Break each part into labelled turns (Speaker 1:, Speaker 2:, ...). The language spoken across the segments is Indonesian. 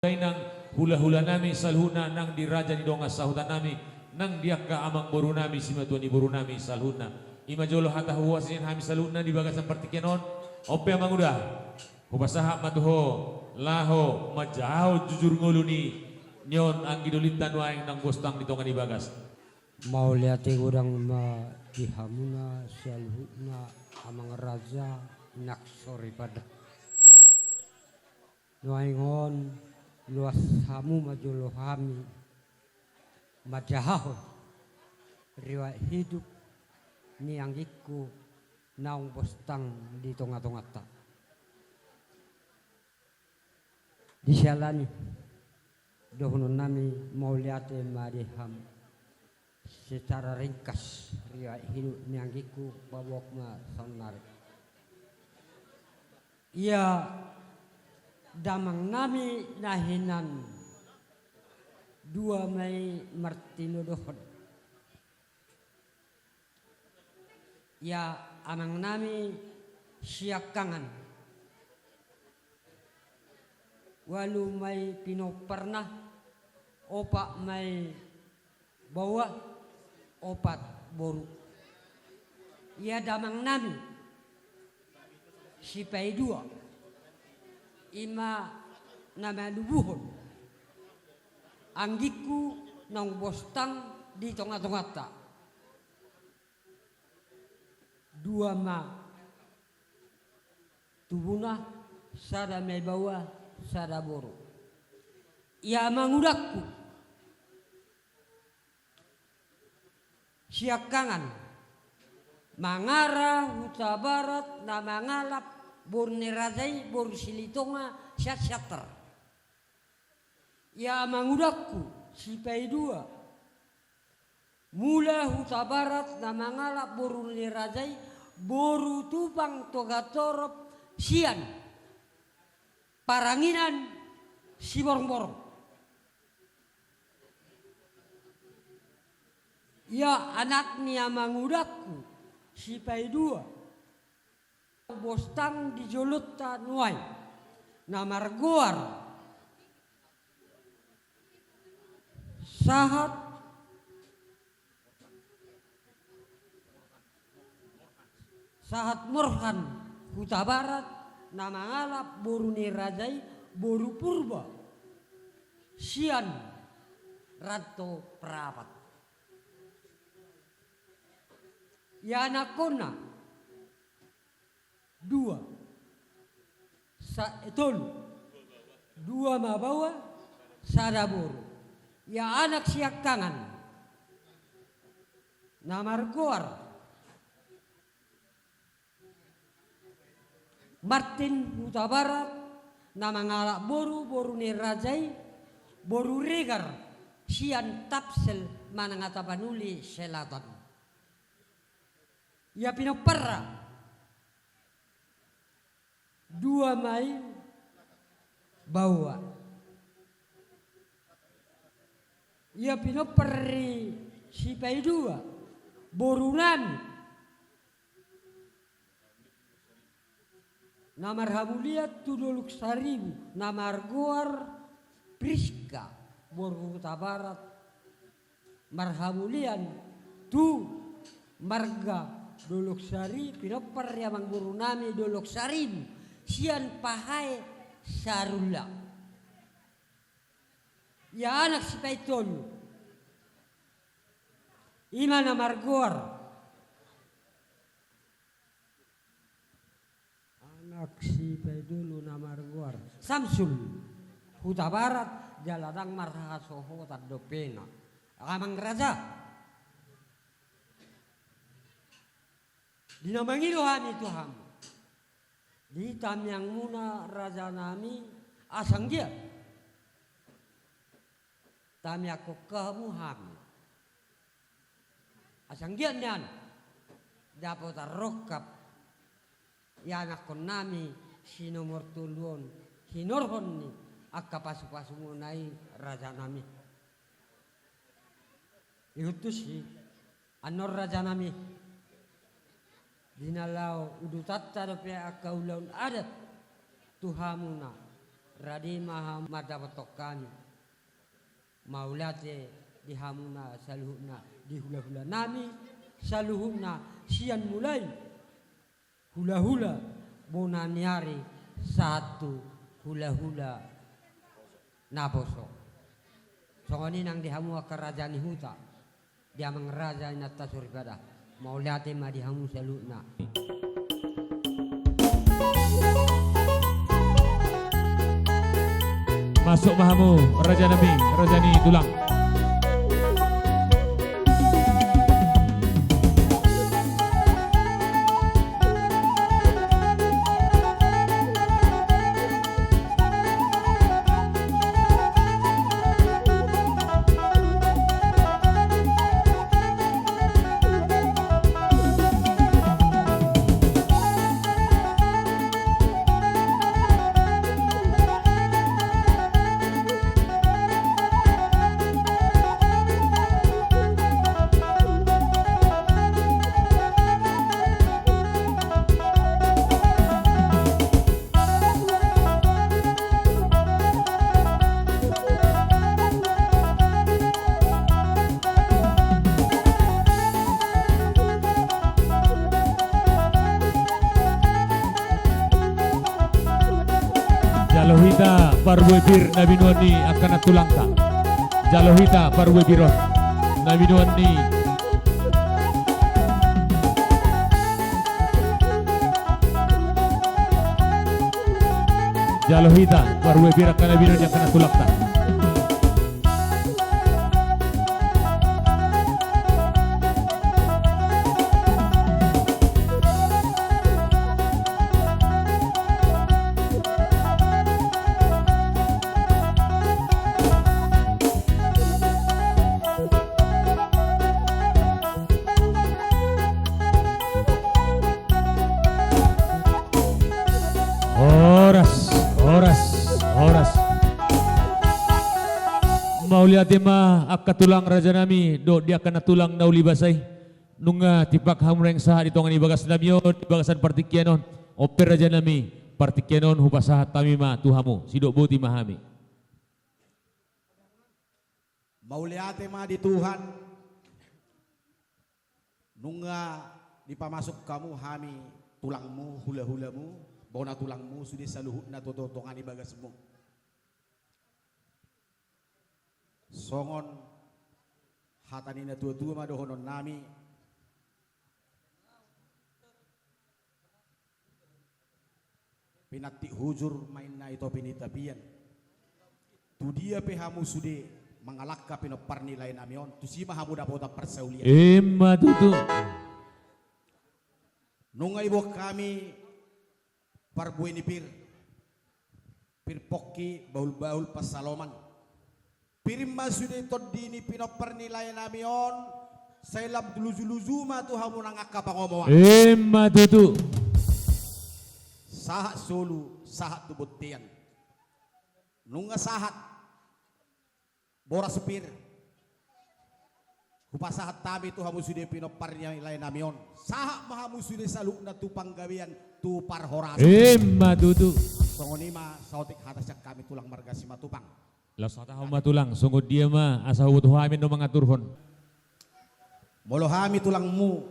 Speaker 1: nang hula-hula nami salhuna nang diraja di donga sahutan nami nang diakka amang boru nami simatuan boru nami salhuna ima jolo hata huwasin hami salhuna di bagasan partikenon ope amang udah hubasaha matuho laho majaho jujur nguluni nyon anggi dolitan waeng nang bostang di tonga di bagas
Speaker 2: mau lihat orang ma dihamuna salhuna amang raja nak sori pada nuaingon luas hamu majolo hami majahaho riwayat hidup nianggiku naung bostang di tonga-tonga ta disyalani dohon nami mau lihat mariham secara ringkas riwayat hidup nianggiku babokna sonar ia damang nami nahinan 2 Mei Martino dohon ya amang nami siak kangan walu may pinoparna opak may bawa opat boru ya damang nami sipay 2 ima nama lubuhon anggiku nang bostang di tonga-tonga ta 2 ma tubuna sada may bawa sada boru ia mangudakku siak kangan mangara huta barat na mangalap bor nerazai bor silitonga syat-syater ya mangudakku sipay 2 mula huta barat na mangalap bor nerazai boru tupang toga torop sian paranginan si borong-borong ya anaknya mangudakku sipay 2 bostang di jolut tanuai namar goar sahat murhan huta barat nama ngalap boru nirajai boru purba sian rato perapat ya anakona 2 tol 2 mabawa sada boru ya anak siak kangan namar goar Martin huta barat nama ngalak boru ni rajai boru regar sian tapsel manangata panuli selatan ya pinoparra 2 Mei bawa ia pinoperi sipay 2 borunan namar hamuliat tudoluk saribu namar goar Priska boru huta barat marhamulian tu marga dolok sari pinoper yamang boru nami dolok saribu sian pahai sarula ya anak sipay tolu ima namar goar anak sipay dulu namar goar Samsul huta barat jaladang marha soho tadopena amang raja dinamangilo hani Tuhan di tamyang muna raja nami asang dia tamyako kamuhami asang dia nian dapat rokap ya anak kon nami sinomor tuluon hinorhon ni akka pasu-pasu munai raja nami itu sih anor raja nami dinalau udu tatta dope akka ulaun adat tuhamuna Radi maha madapatok kami. Maulate dihamuna saluhuna dihula-hula nami saluhuna sian mulai hula-hula bonaniari satu hula-hula naboso. Songoni nang dihamu kerajaan huta dia mengraja nata surga maulate ma dihamu saluhuna.
Speaker 1: Masuk mahamu Raja Nami Rajani Tulang. Jalohita parwebir nabinuani akan tulangka. Jalohita parwebiron nabinuani. Jalohita parwebir akan nabinuani akan tulangka. Horas. Mauliate ma akatulang Raja Nami do dia kana tulang nauli basay nunga tipak hamreng saha ditongan ibagas namyon ibagasan partikianon oper Raja Nami partikianon hupasaha tamima tuhamu sidok buti mahami.
Speaker 3: Mauliate ma di Tuhan nunga dipamasuk kamu hami tulangmu hula-hulamu bona tulangmu sudah saluhutna totongan ibagasmu. Songon hatanina tua-tua madohonon nami pinati hujur mainna itu pinitapian tu dia pehamu sude mengalakka pinopar nilai namion tu si mahamu dapota persaulian
Speaker 1: Emma tutu
Speaker 3: nunga ibu kami parbueni pir pokki baul-baul pasaloman pirimma sude todini pinopar nilai namion sailab duluzu-luzu ma tu hamu nangaka pangomoan
Speaker 1: Emma tutu
Speaker 3: sahat solu sahat tubutian nunga sahat bora sepir hupasahat tabi tu hamu sude pinopar nilai namion sahat mahamu sude salukna tu panggawian tu parhoras
Speaker 1: Emma tutu
Speaker 3: songonima sautik hatasyak kami tulang marga simatupang
Speaker 1: lasata hama tulang sungguh dia mah asa hutu hamin no mangaturhon
Speaker 3: molohami tulangmu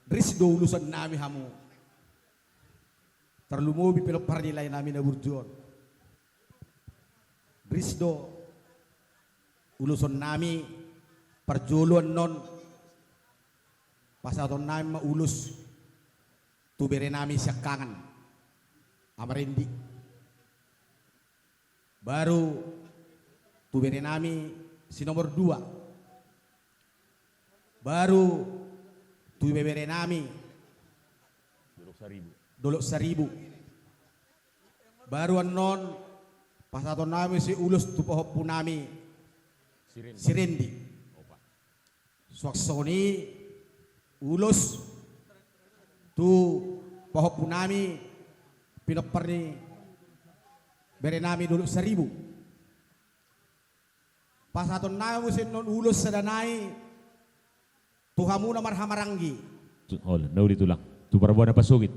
Speaker 3: risdo ulusan nami hamu terlumubi pilopar nilai nami na burjuon risdo ulusan nami perjuluan non pasaton nami maulus tubere nami syakangan amarindi baru tubere nami si nomor 2 baru tubere nami dolok seribu baru anon pasaton nami si ulus tu pohop punami sirendi swaksoni ulus tu pohop punami pinopar ni bere nami dulu 1000 pasaton nami si non ulus sadanai tuhamu na marhamaranggi
Speaker 1: nauli tulang tu parbuana pasugit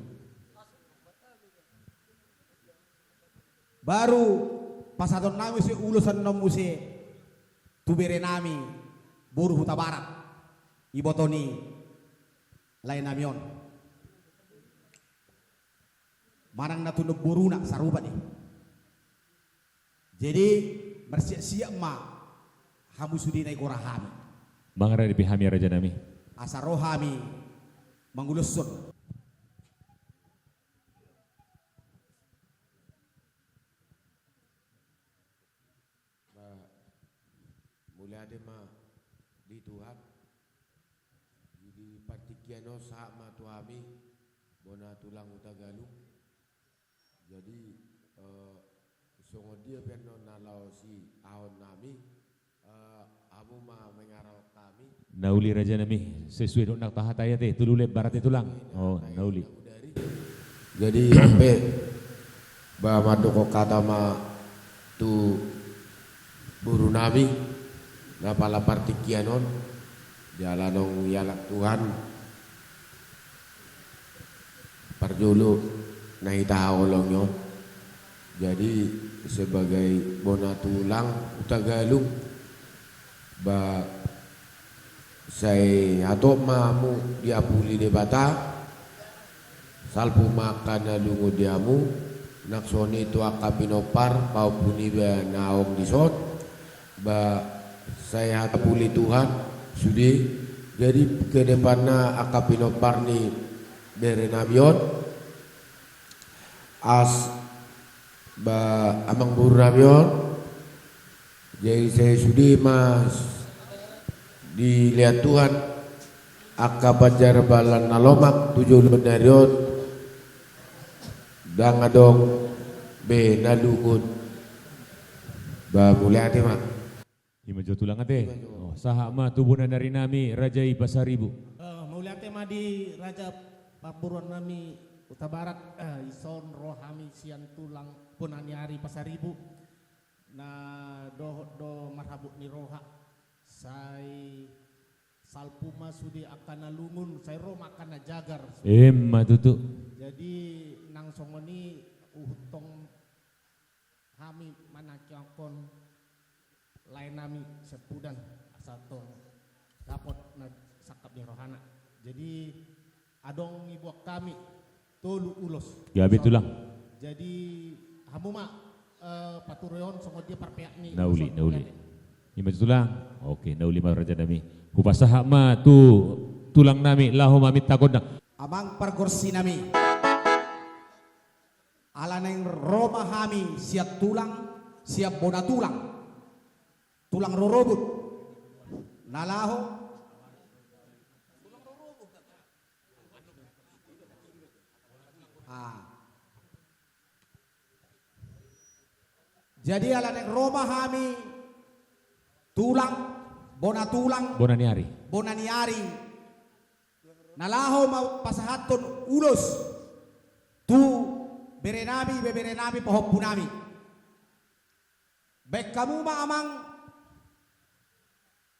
Speaker 3: Baru pasaton nami si ulusan nomu si tubere nami boru huta barat ibotoni lain namion marang natunup boruna saruba nih. Jadi bersiap-siap ma hamu sudi naik korahami
Speaker 1: Mangara di pihami raja nami.
Speaker 3: asarohami mangulusun.
Speaker 4: Mulai ada mah di Tuhan di partikiano sama tuami bona tulang utagalu jadi songo dia peno nalau si ahon nami amu mah mengarau kami
Speaker 1: Nauli raja nami sesuai nak tahataya teh tulule barat tulang. Oh, nauli.
Speaker 4: jadi sampai bahwa doko kata mah tu buru nami napala partikianon jalanong yalak Tuhan parjulu naitaolong yon jadi sebagai bona tulang utagalung ba saya atau mamu diapuli de bata salpu makan lungu diamu naksoni tu akapinopar pau puni ba naong disot ba saya puli Tuhan sudi jadi ke depanna akapinopar ni berenabion as ba amang burnabion jadi saya sudi mas dilihat Tuhan akabajar balan nalomak 7 benariot dang adong be nalukun ba mulai ate mak
Speaker 1: Imajo tulang ate. Oh, saha mah tubunan dari nami Rajai Pasaribu.
Speaker 5: Mulia tema di Raja Papuruan nami Uta Barat ison rohami sian tulang punaniari Pasaribu na do marhabuk ni roha sai salpuma sudi akan nalungun sai roma akan jagar
Speaker 1: Matutu.
Speaker 5: jadi nang songoni uhutong hami manakyakon lain nami sepudan asaton dapat na sakap di rohana jadi adong ibu kami tolu ulos
Speaker 1: Gabi tulang.
Speaker 5: jadi hamu mak patureon songo dia parpeak ni
Speaker 1: Nauli. Imajo tulang. Oke, nauli mah raja nami. Hupasaha mah tu tulang nami lahu mamit takodna.
Speaker 3: Amang pergorsi nami ala neng Roma hami siap tulang siap bona tulang rorobut nalaho jadi ala neng Roma hami tulang
Speaker 1: Bonaniari.
Speaker 3: bonaniari nalaho mau pasahaton ulos tu beberenami pohoppunami baik kamu ma amang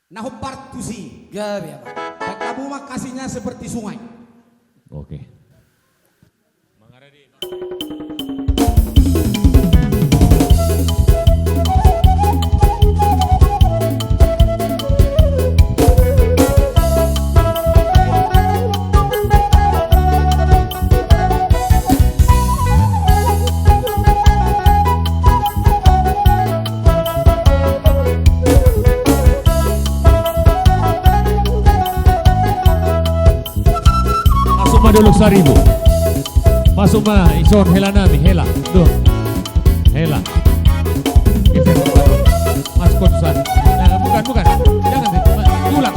Speaker 3: nahumpartusi
Speaker 2: Gabi apa?
Speaker 3: baik kamu ma kasihnya seperti sungai.
Speaker 1: Oke. Duluk Saribu masuk mah ison hela nami hela duh hela mas konsan nah, bukan jangan tulang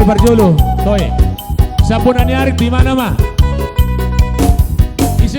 Speaker 1: Parjolo, Toy. Siapun aniarik di mana mah? Isi.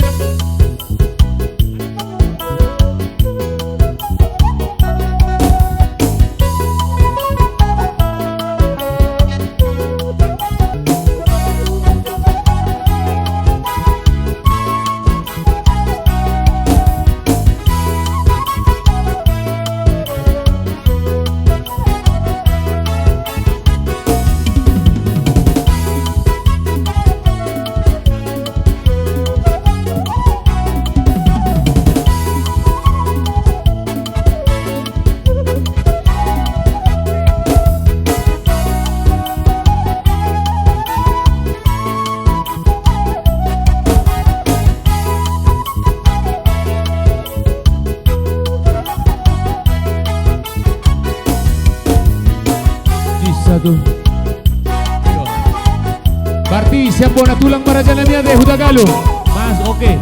Speaker 1: Satu. Berarti siap bona tulang para janamia de Hudagalo. Mas oke.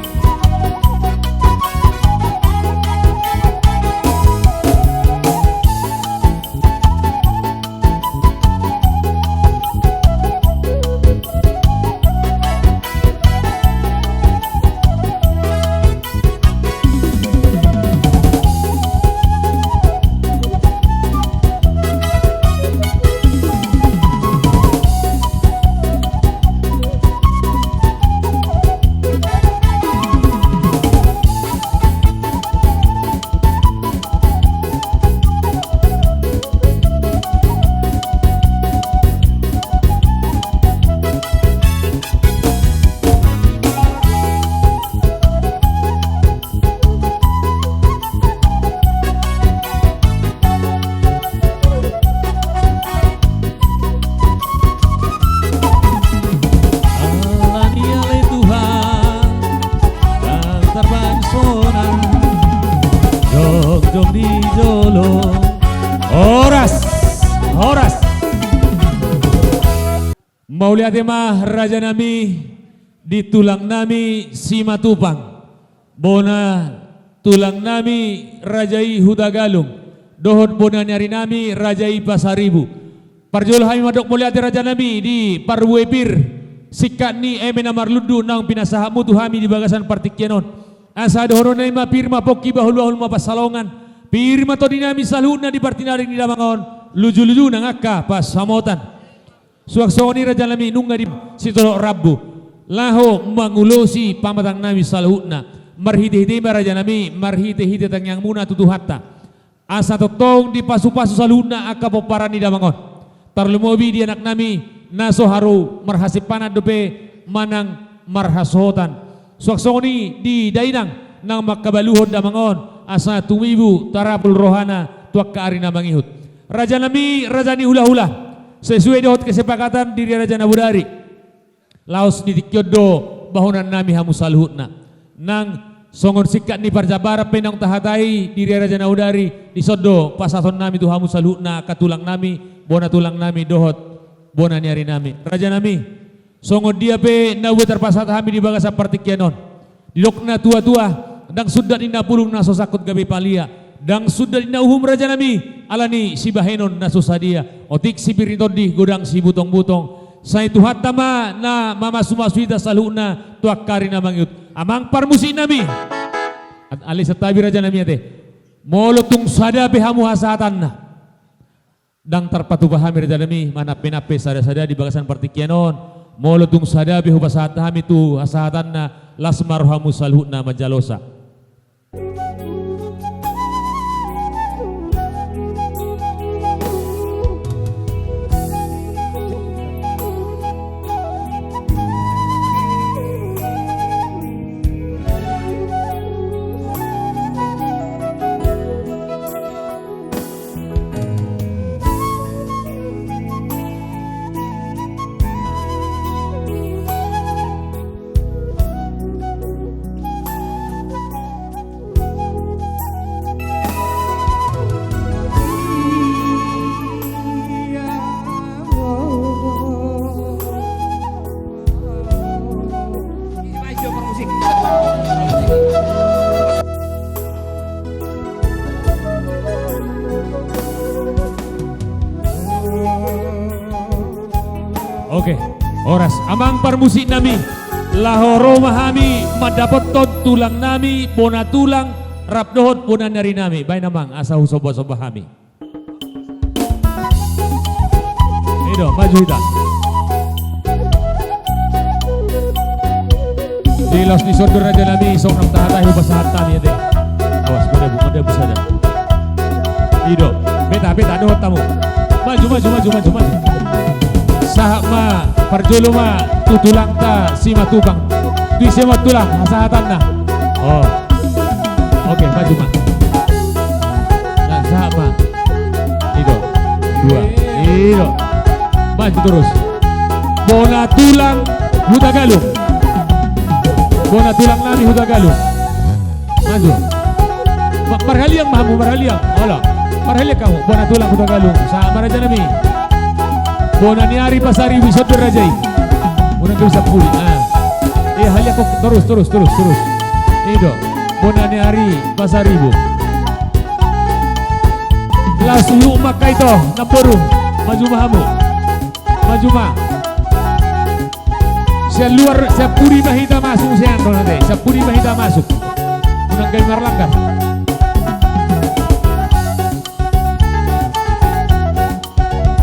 Speaker 1: Maulia tema raja nami di tulang nami Simatupang. Bona tulang nami Rajai Hudagalung. Dohon bona nyari nami Rajai Pasaribu. Parjol hai madok mulia raja nami di Parwepir. Sikat ni emena marludu nang pinasahamu tuhami di bagasan partikianon. Asa dohono nai ma pirma poki bahul mapasalongan. Pirma to dinami saluna di partinaring di damangon. Luju-luju nang akka pas samotan. Suaksoni raja nami nunga di sitolok Rabu laho mangulosi pamatang nami salhutna marhite-hite raja nami marhite-hite tang yang muna tutu hatta asa totong di pasu-pasu salhutna aka poparani damangon tarlumobi di anak nami naso haru marhasipanat dope manang marhasotan suaksoni di dainang nang makabaluhon damangon asa tumibu tarapul rohana tuak kaarina mangihut raja nami rajani hula-hula sesuai dengan kesepakatan diri Raja Nabudari laos ditikyodo bahunan nami hamu salhutna nang songon sikat ni parjabara penang tahatai diri Raja Nabudari disodo pasaton nami tu hamu salhutna katulang nami bona tulang nami dohot bona nyari nami Raja nami songon dia pe nawe terpasat hami di bagasa partikianon dilokna tua-tua dang sudah ina pulung naso sakut gabe palia dang sudah dina uhum raja nami alani si bahenon na susadia otik si piriton di godang si butong-butong sa itu hatama na mama sumasuida saluna tuak karina mangyut amang parmusi nami at alis tabi raja nami ate molotung sada behamu hasatan na dang tarpatubahami raja nami mana penape sada-sada di bagasan partikianon molotung sada behu basahami tu hasatan na lasmarhamu saluna majalosa. Oras amang parmusik nami lahoro mahami madapot tot tulang nami bona tulang rap dohot bona nari nami bay namang asa soba-soba hami. Ido maju hita. Di los di sodor raja nami sok nam tahatahi basahat tami ade. Awas mada busada. Ido beta dohot tamu. Maju. Sahma parjolo ma tutulang ta si matubang. Di si matulang asahatan na. Oh. Oke, maju ma. Dan sahma. Ido. 2. Ido. Maju terus. Bona tulang huta galung. Bona tulang nami huta galung. Maju. Marhaliang mahamu marhaliang. Olah. Marhaliang kamu. Bona tulang huta galung. Sama raja nami. Bona niari pasari wisod rajai. Unang bisa pulih. Halya kok terus. Ido. Bona niari pasari bu. Lasu makai to naporu. Maju mahamu. Maju ma. Saya luar, saya puri mahita masuk saya nanti. Saya puri mahita masuk. Unang kay marlanggar.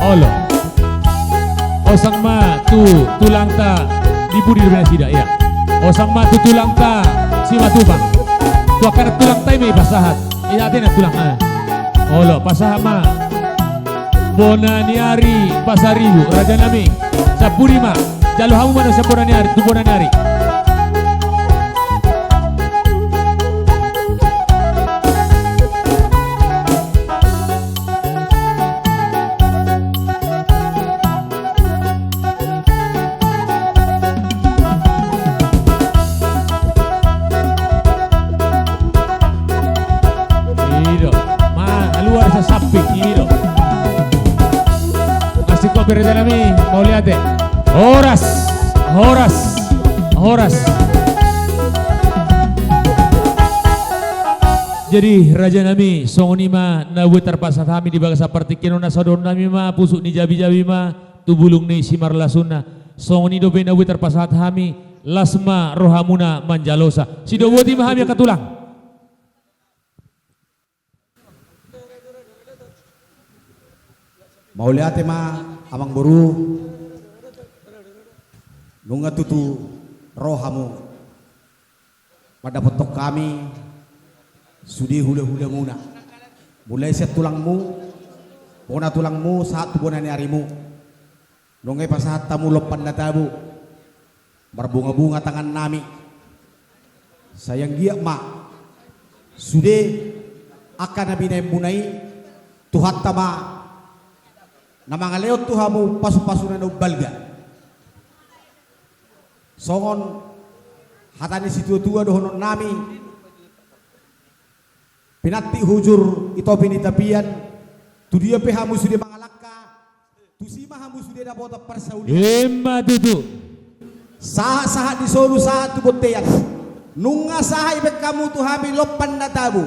Speaker 1: Olo. Osang ma tulang ta diburi di sida ya. Osang ma tulang ta si matubang. Tu akar tulang ta may pasahat. Iya atin tulang Olo pasahat ma. Bona niari pasaribu raja nami. Sapuri ma. Jalo hamu mana sapura niari tu bona niari. Raja nami mau lihat deh. Horas. Jadi raja nami songoni ma nawe terpasat kami di bagasa partikin na sadon nami ma pusuk ni jabi ma tubulung ni simar lasuna songoni do be nawe terpasat kami lasma rohamuna manjalosa si do woti ma kami katulang.
Speaker 3: Mau lihat ma amang boru nunga tutu rohamu pada potok kami sudi hula-hula muna mulai set tulangmu bona tulangmu saat bona niarimu nungai pasahat tamu lopan natabu berbunga-bunga tangan nami sayang giak ma sude akan nabi munai tuhat tama nama ngaleot tuhamu pasu-pasunan balga songon hatani situa-tua dohonon nami pinati hujur ito pinitapian tu dia pehamu sudah mangalaka tu sima hamu sudah dapota persaulian
Speaker 1: Emma tutu
Speaker 3: saha di solu saha tu botean nunga saha ibek kamu tu hami lopan natabu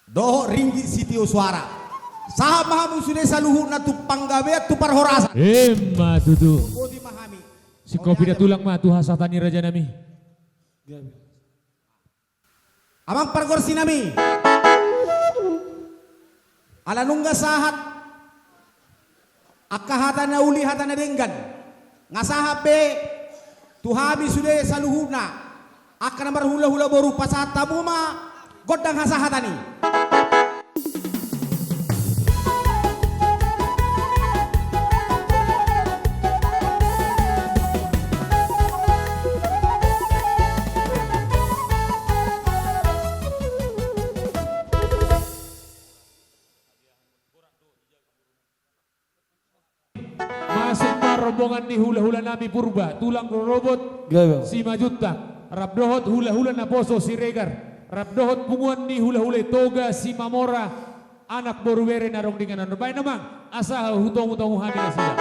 Speaker 3: doho ringgi sitio suara sama hamu sudah saluhu na tu panggawe tu parhorasan.
Speaker 1: Emma tutu.
Speaker 3: Bodi mahami.
Speaker 1: Si kopi dah tulang mah tu hasatani raja nami.
Speaker 3: Amang pargorsi nami. Ala nungga sahat. Akahatan na uli hatan na denggan. Ngasahape tu hami sudah saluhu na. Akan marhula-hula boru pasahat tamu ma godang hasahatani.
Speaker 1: Rombongan ni hula-hula nami purba tulang robot si majuta rabdohot hula-hula na poso si regar rabdohot punguan ni hula-hula toga si mamora anak boruwere narong dengan bay namang asa hutong-hutong hami na sila.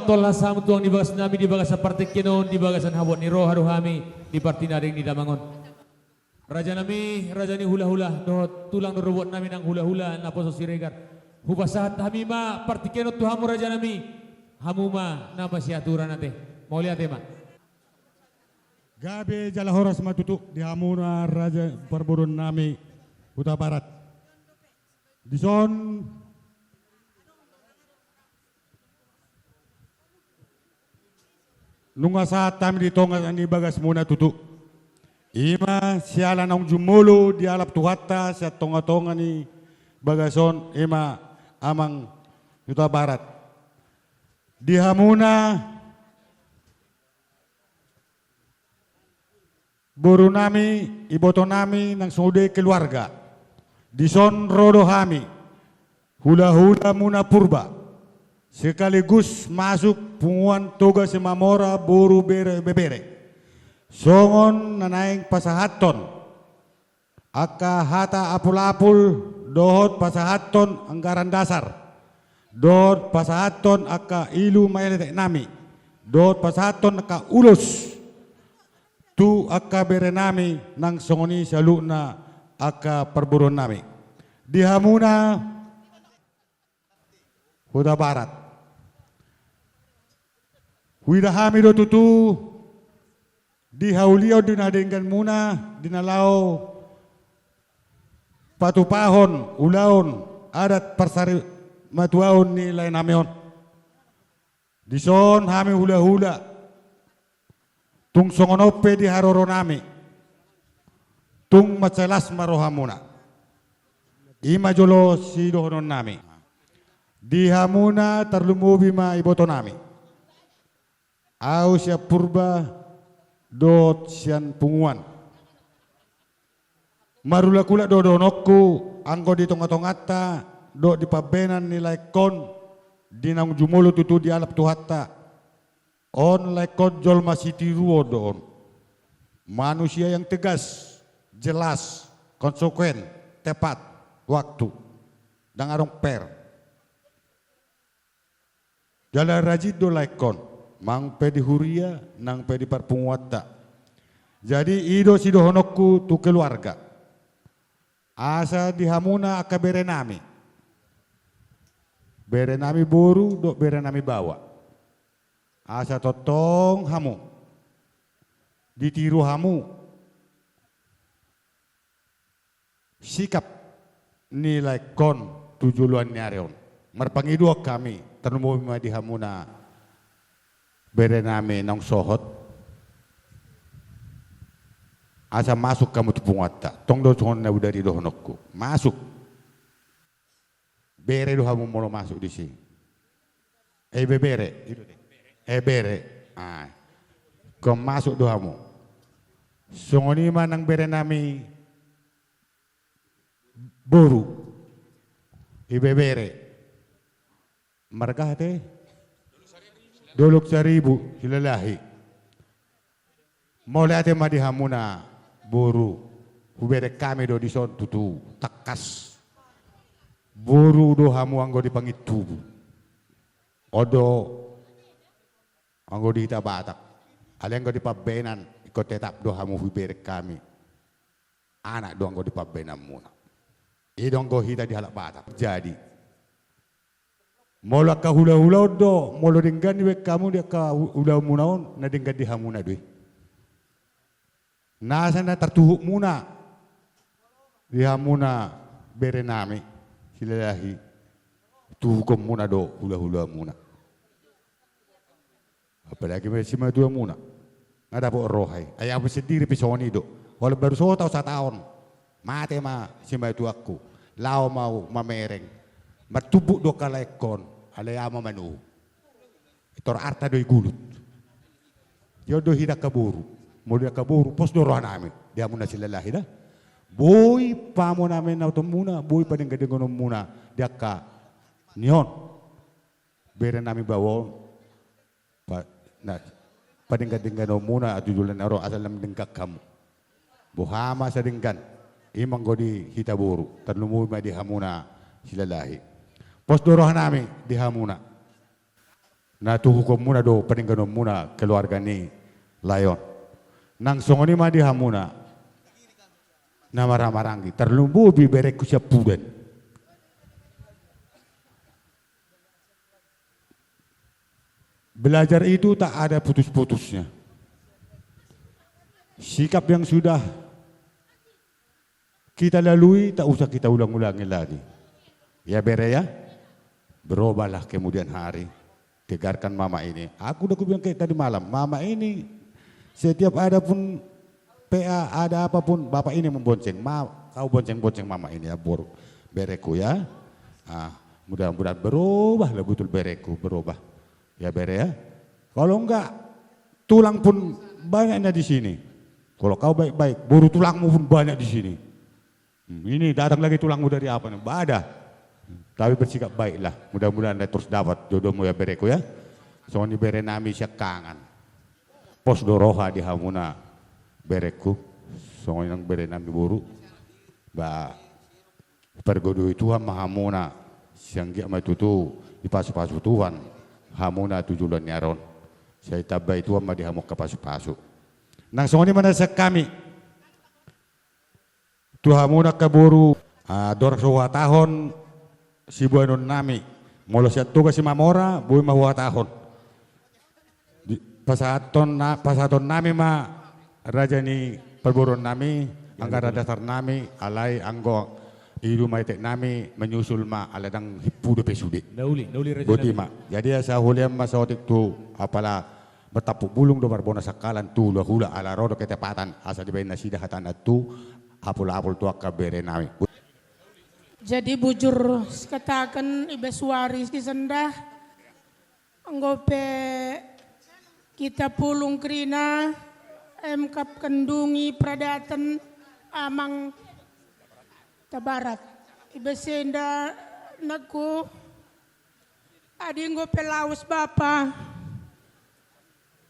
Speaker 1: tolah sam tuang di bagas nami di bagas seperti kinon di bagasan habot ni roh haruhami di partinaring di damangon. Raja nami, raja ni hula-hula, doh tulang dorobot nami nang hula-hula na poso siregar. Hubasahat hamima partikenot tuhamu raja nami. Hamuma nama si aturan nate. Mau lihat ma.
Speaker 6: Gabe jala horas matutu di hamuna raja perburun nami Huta Barat. Dison nunga saat kami di tongas ani bagas muna tutu. Ima siala nang jumulu di alap tuhata sa tonga-tonga ni bagason ima amang Huta Barat. Di hamuna buru nami, iboto nami nang sude keluarga. Dison rodo hami, hula-hula muna purba. Sekaligus masuk punguan toga semamora buru bere bebere. Songon nanaing pasahaton. Aka hata apul-apul dohot pasahaton anggaran dasar. Dohot pasahaton aka ilu maeletek nami. Dohot pasahaton aka ulus. Tu aka bere nami nang songoni saluna aka perburuan nami. Di hamuna Huta Barat. Huida hami do tutu di hauliau dinadengkan muna dinalao patupahon ulaon adat persari matuaon ni lain nameon. Dison hami hula-hula tung songonope di haroro nami tung macelas marohamuna ima jolo si dohonon nami di hamuna terlumubi ma iboto nami au siap purba dot sian punguan marula kula dodonokku anggo di tonga-tongata do di pabenan nilai kon dinang jumulu tutu di alap tuhatta on lekon jol masih tiruo doon manusia yang tegas jelas konsekuen tepat waktu dan arong per jalan rajid do lekon mang pedi huria nang pedi parpunguata jadi ido si dohonokku tu keluarga asa di hamuna aka bere nami boru do bere nami bawa asa totong hamu ditiru hamu sikap nilai kon tujuan nyareon merpangidu kami terumbu di hamuna bere nami nang sohot asa masuk kamu tupungata tong do songon na udari dohonokku masuk bere do hamu mau masuk di sini bere bere kau masuk doamu songoni manang bere nami boru bere marga teh dolok 1000 hilalahi mulai ate madi hamuna boru hubere kami do dison tutu takas boru do hamu anggo dipangit tubuh odo anggo di Huta Batak aleng anggo di pabenan ikut tetap do hamu hubere kami anak do anggo di pabenan muna idong go hita di halak Batak jadi mola ka hula-hula do molo denggan di kamu dia ka hula munaon na denggan di hamuna doi nasa na tertuhuk muna di hamuna bere nami silalahi tuhukom muna do hula-hula muna apalagi masih madu muna nggak dapat rohai ayah sendiri pisoni do walau baru so tau 1 tahun mate ma si madu aku lau mau mamereng matubuk do kalekon alayama manu itor arta do gulut yo do hida kaburu mulia kaburu pos do roh nami dia muna silalahi dah boy pamo namin na muna boy pa ding gading muna dia ka nion bere nami bawon na padinggan-dinggan muna at jujulan aro asalam dingkak kamu buhama sa dinggan imang godi hitaburu tanlumuy ma di hamuna silalahi pos dorohan nami di hamuna Na tu hukum muna do peningganon muna keluarga ni layon. Nang songoni ma di hamuna. Na maramarangi terlumbu bi berek siap puden. Belajar itu tak ada putus-putusnya. Sikap yang sudah kita lalui tak usah kita ulang-ulangi lagi. Ya bere ya, berubahlah kemudian hari. Tegarkan mama ini. Aku udah bilang kayak tadi malam, mama ini setiap ada pun PA ada apapun, bapak ini membonceng. Kau bonceng-bonceng mama ini ya, bereku ya. Mudah-mudahan berubah lah betul bereku, berubah. Ya bere ya. Kalau enggak, tulang pun banyaknya di sini. Kalau kau baik-baik, buru tulangmu pun banyak di sini. Ini datang lagi tulangmu dari apa nih? Ada. Tapi bersikap baiklah. Mudah-mudahan terus dapat jodohmu ya bereku ya. Soalnya bere nami siya kangen. Pos doroha di hamuna bereku. Soalnya bere nami buru. Ba pergodo Tuhan mahamuna. Siyang giya may tutu. Ipasu-pasu Tuhan. Hamuna tujulan nyaron. Saya tabay Tuhan madihamok kapasu-pasu. Nang soalnya mana sa kami. Tuhan muna kaburu. Dorak suha tahun. Si buanon nami, mula siya tugas si Mamora, buhay mahuha tahon. Pasaton nami ma, raja ni perburon nami, angkara dasar nami, alay anggo, idu maitek nami, menyusul ma, aladang hipudo pesudi.
Speaker 1: Nauli raja
Speaker 6: Buti
Speaker 1: nami.
Speaker 6: ma, jadi sa huliam masotik tu, apala bertapuk bulung do barbona sakalan tu, hula ala rodo ketepatan, asa di bayin nasidah hatan atu, apul-apul tu akabere nami.
Speaker 7: Jadi bujur katakan ibe suaris di sendah nggope kita pulung kerina emkap kendungi pradatan amang tabarat ibe senda naku adi nggope laus bapa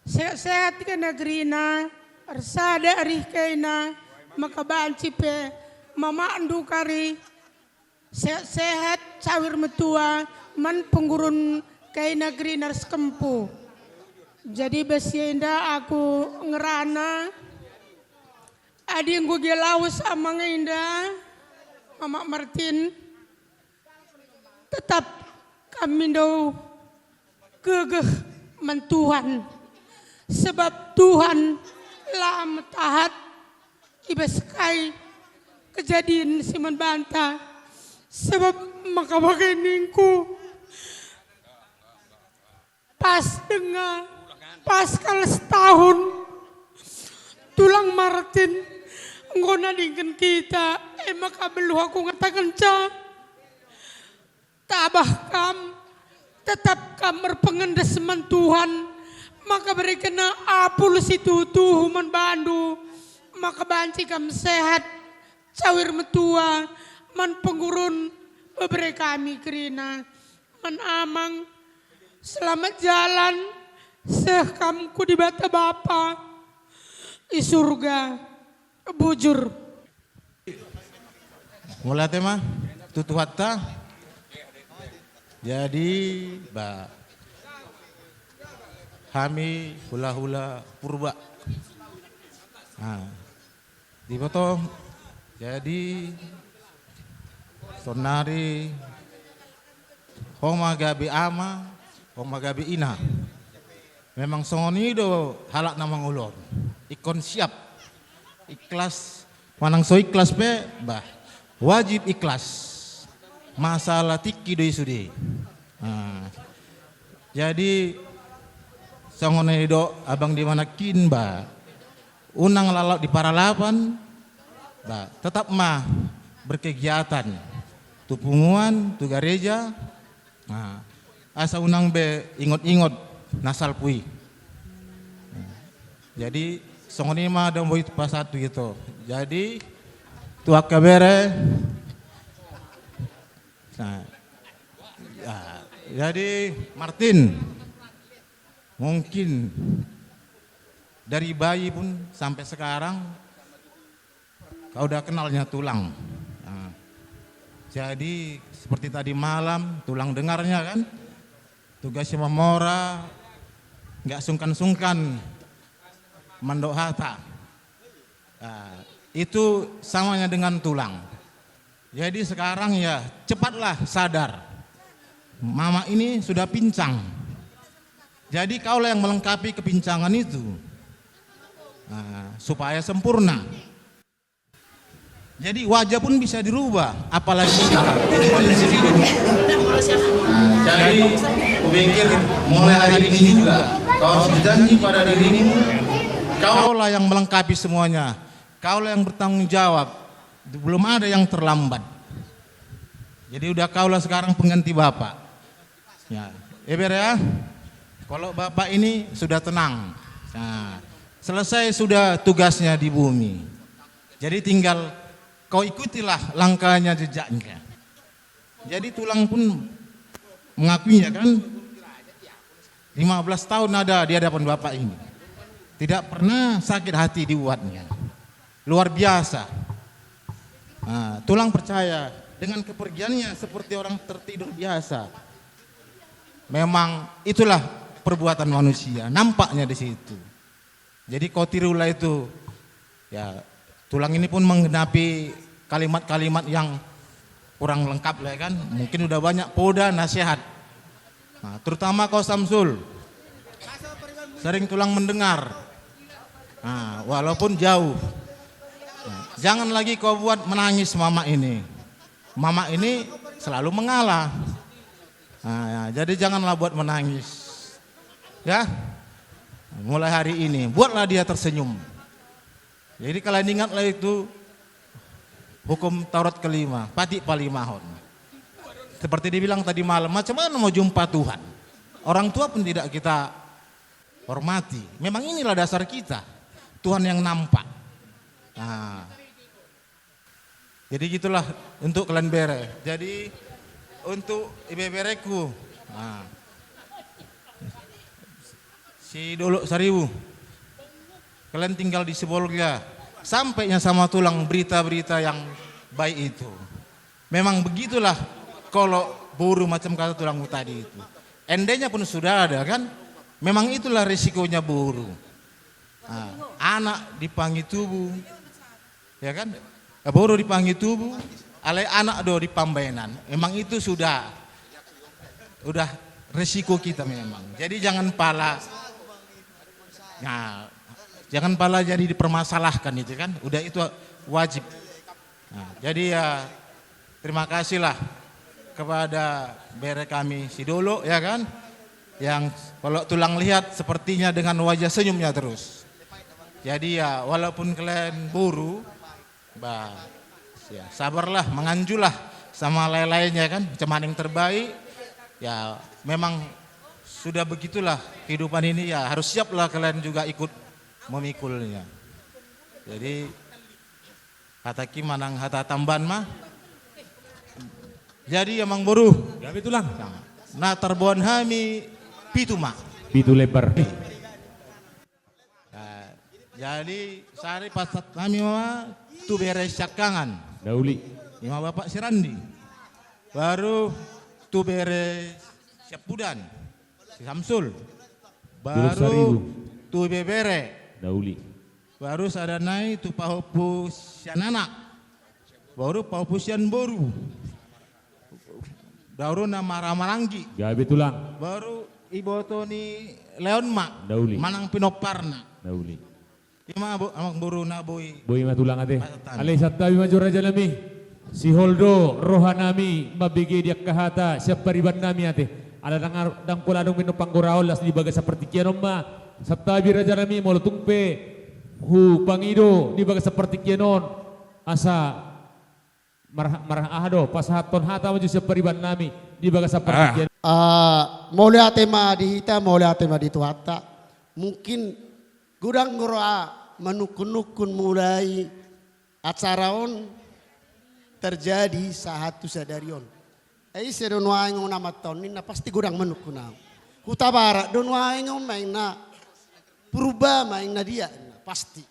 Speaker 7: sehat-sehat ke negrina arsada arih kaina makabanci pe mama andu kari sehat cawir metua man penggurun kay negeri nars kempu. Jadi besienda aku ngerana adi yang gue gelaus amang inda Mama Martin tetap kami do gegeh mentuhan sebab Tuhan lah metahat ibeskai kejadian si membantah sebab maka baginingku pas kala setahun tulang Martin ngona dingin kita maka beluh aku ngatakan tabah kam tetap kamar pengendeseman Tuhan maka berikan apul situ human bandu maka banci kam sehat cawir metua man penggurun bebre kami kerina man amang selamat jalan sekamku di bata bapa di surga bujur
Speaker 5: mulai tema tutu hatta jadi kami hula-hula purba di foto jadi sonari homa gabi ama homa gabi ina memang songoni do halak namang ulon ikon siap ikhlas manang so ikhlas be wajib ikhlas masalah tiki do isudi jadi songoni do abang di mana kin unang lalak di paralapan tetap berkegiatan tu punguan, tu gereja, asa unang be ingot-ingot nasal pui. Jadi songoni mah ada boy pas satu gitu. Jadi tu akabere. Jadi Martin mungkin dari bayi pun sampai sekarang kau udah kenalnya tulang. Jadi seperti tadi malam tulang dengarnya kan
Speaker 8: tugasnya memora, nggak sungkan-sungkan mandok harta. Nah, itu samanya dengan tulang. Jadi sekarang ya cepatlah sadar, mama ini sudah pincang. Jadi kaulah yang melengkapi kepincangan itu, nah, supaya sempurna. Jadi wajah pun bisa dirubah, apalagi ini kondisi hidup. Nah, jadi aku pikir mulai hari ini juga kau berjanji pada dirimu, kaulah yang melengkapi semuanya, kaulah yang bertanggung jawab, belum ada yang terlambat. Jadi udah kaulah sekarang pengganti bapak. Ya, ya. Kalau bapak ini sudah tenang, nah, selesai sudah tugasnya di bumi. Jadi tinggal kau ikutilah langkahnya, jejaknya. Jadi tulang pun mengakuinya kan, 15 tahun ada di hadapan bapak ini. Tidak pernah sakit hati dibuatnya. Luar biasa. Nah, tulang percaya dengan kepergiannya seperti orang tertidur biasa. Memang itulah perbuatan manusia, nampaknya di situ. Jadi kau tirulah itu. Ya, tulang ini pun menggenapi kalimat-kalimat yang kurang lengkap lah kan. Mungkin udah banyak poda nasihat. Nah, terutama kau Samsul, sering tulang mendengar. Nah, walaupun jauh. Nah, jangan lagi kau buat menangis mama ini. Mama ini selalu mengalah. Nah, ya, jadi janganlah buat menangis. Ya, mulai hari ini buatlah dia tersenyum. Jadi kalian ingatlah itu hukum Taurat kelima, pati palimahon. Seperti dibilang tadi malam, macam mana mau jumpa Tuhan? Orang tua pun tidak kita hormati. Memang inilah dasar kita, Tuhan yang nampak. Nah, jadi gitulah untuk kalian bere. Jadi untuk ibe bereku, nah, si Dolok Sariwu, kalian tinggal di Sibolga, sampainya sama tulang berita-berita yang baik itu. Memang begitulah kalau buru macam kata tulangmu tadi itu. Endenya pun sudah ada kan. Memang itulah risikonya buru. Nah, anak dipanggil tubuh, ya kan? Buru dipanggil tubuh, alai anak do di pambainan. Memang itu sudah risiko kita memang. Jadi jangan pala. Nah, jangan pala jadi dipermasalahkan itu kan, udah itu wajib. Nah, jadi ya terima kasihlah kepada bere kami si Dolo ya kan, yang kalau tulang lihat sepertinya dengan wajah senyumnya terus. Jadi ya walaupun kalian buru, bah, ya sabarlah, menganjulah sama lain-lainnya kan, cuman yang terbaik. Ya memang sudah begitulah kehidupan ini, ya harus siaplah kalian juga ikut memikulnya. Jadi kata ki manang hata tamban mah. Jadi emang boruh.
Speaker 1: Gabi tulang.
Speaker 8: Nah terbuan hami pitu mah.
Speaker 1: Pitu lebar.
Speaker 8: Nah, jadi sari pasat kami mah tu beres syakangan.
Speaker 1: Dauli.
Speaker 8: Lima bapak Sirandi. Baru tu beres Syapudan. Si Samsul. Baru tu bebere.
Speaker 1: Dauli.
Speaker 8: Baru sadanai tu pahopu siananak. Baru pahopu sian boru. Baru nama Ramaranggi.
Speaker 1: Gabi tulang.
Speaker 8: Baru ibu Toni Leon mak.
Speaker 1: Dauli.
Speaker 8: Manang Pinoparna.
Speaker 1: Dauli.
Speaker 8: Ima amang boru na boy.
Speaker 1: Boy matulang ate. Alay sattabi majur raja nami. Si Holdo rohanami mabigi dia kahata siap pariban nami ate. Ada dang puladong minupangguraol las di baga seperti kianom ma. Sattabi raja nami molotungpe hu pangido di baga seperti kianon asa marah ahado pasahaton hata maju siap pariban nami di baga seperti kianon.
Speaker 9: Mole ate ma dihita mole ate ma dituhata. Mungkin gudang ngoroa menukun-nukun mulai acaraon terjadi sahatu sadarion. Ise don wae ngona maton nina pasti gudang menukuna. Kutabara don wae ngom maina purba maina dia pasti.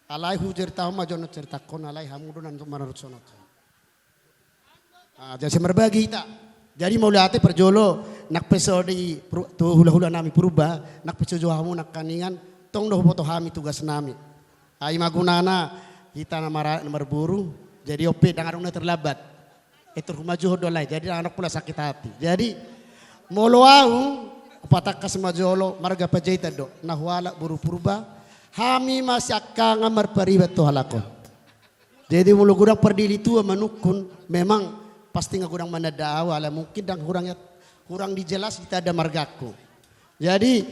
Speaker 9: Alai hu cerita ma jono cerita kon alai hamudunan to manurut sono. Jadi berbagi kita. Jadi mau lihat perjolo nak peso di tu hula-hula nami purba nak peso johamu nak kaningan tong doh foto hami tugas nami. Ai magunana kita nomor buru jadi ope dangarungna terlambat. Itu rumah joho dolai jadi anak pula sakit hati. Jadi molo au pataka semajolo marga pajaita do nahwala buru purba hami masih akanga marparibat to halakon. Jadi mulu gudang perdili tua manukun memang pasti ngurang mana dawa lah mungkin dan kurang dijelas kita ada margaku. Jadi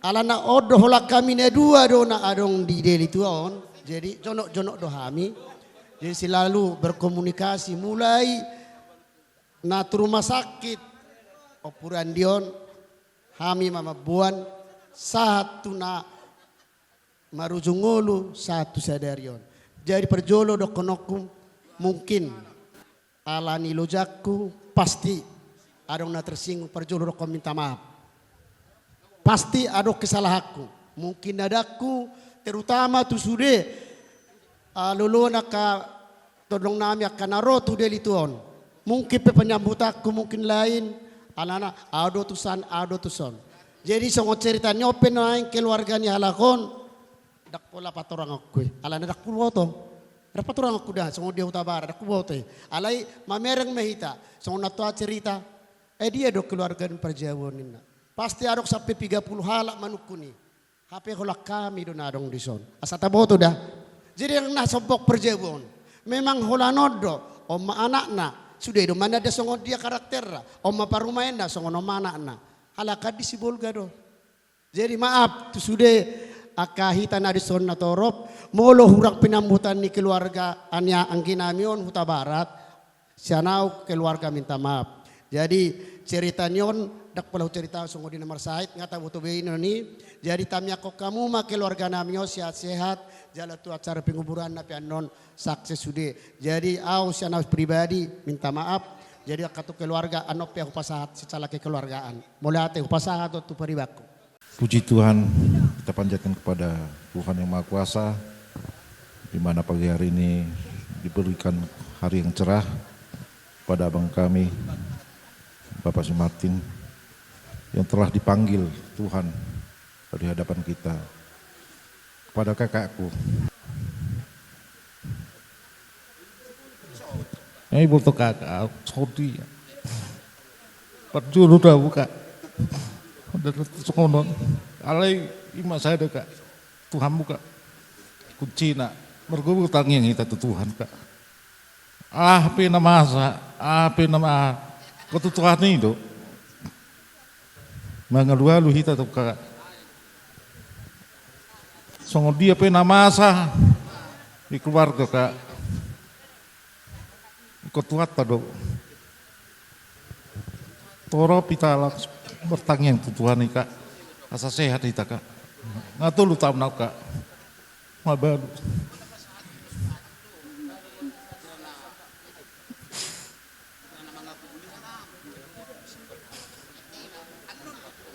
Speaker 9: ala na odo hola kami ne dua do na adong di deli tuon. Jadi jonok do hami. Jadi selalu berkomunikasi mulai na rumah sakit opuran dion hami mama buan satu na marujungolu satu sadarion. Jadi perjolo do konokum mungkin alani lojaku pasti ada na tersinggung perjolo kau minta maaf. Pasti ada kesalahanku. Mungkin adaku terutama tu sude lolo naka todong nami akan narotu deli tuon. Mungkin penyambut aku mungkin lain alana ado tusan. Jadi songo cerita nyopen naik keluarganya halakon dak pola patorang aku. Alana dak pulwoto. Dapat orang aku dah, songo dia utabara, aku bawa teh. Alai mamereng mehita, songo natua cerita, dia do keluarga perjauhan nina. Pasti adok sampai 30 halak manukuni. HP kolak kami do nadong dison. Asata bawa dah. Jadi yang nak sopok perjauhan, memang hola nodo, oma anakna, sudah do mana ada songo dia karakter, oma parumaena songo no anakna. Halakad di sibolga do. Jadi maaf, tu sudah. Akahita na dison na torop molo hurang pinambutan ni keluarga anya angkinamion huta barat sianau keluarga minta maaf. Jadi cerita nyon dak pala cerita songo di nomor sait ngata butuh beino ni jadi tamya kok kamu mah keluarga namio sehat-sehat jala tu acara penguburan na pianon sukses sude. Jadi au sianau pribadi minta maaf. Jadi akatu keluarga anop ya hupasahat secara kekeluargaan. Mulai ate hupasahat tu peribaku.
Speaker 8: Puji Tuhan, kita panjatkan kepada Tuhan yang Maha Kuasa, di mana pagi hari ini diberikan hari yang cerah pada abang kami, Bapak Si Martin, yang telah dipanggil Tuhan di hadapan kita. Kepada kakakku, ibu tuh kakak, Saudi, perjuru dah buka. Udah sekonon, alai ima saya deh kak, Tuhan buka kunci nak, mergo tangi yang kita Tuhan kak. Pena masa, pena ketutuhan itu, mengalua lu hita tuh kak. Songo dia pena masa di keluarga kak, ikut tuat tado, toro pita langsung. Bertanya yang Tuhan nih kak, asa sehat kita kak, nggak tahu lu tahu nak kak, mabar.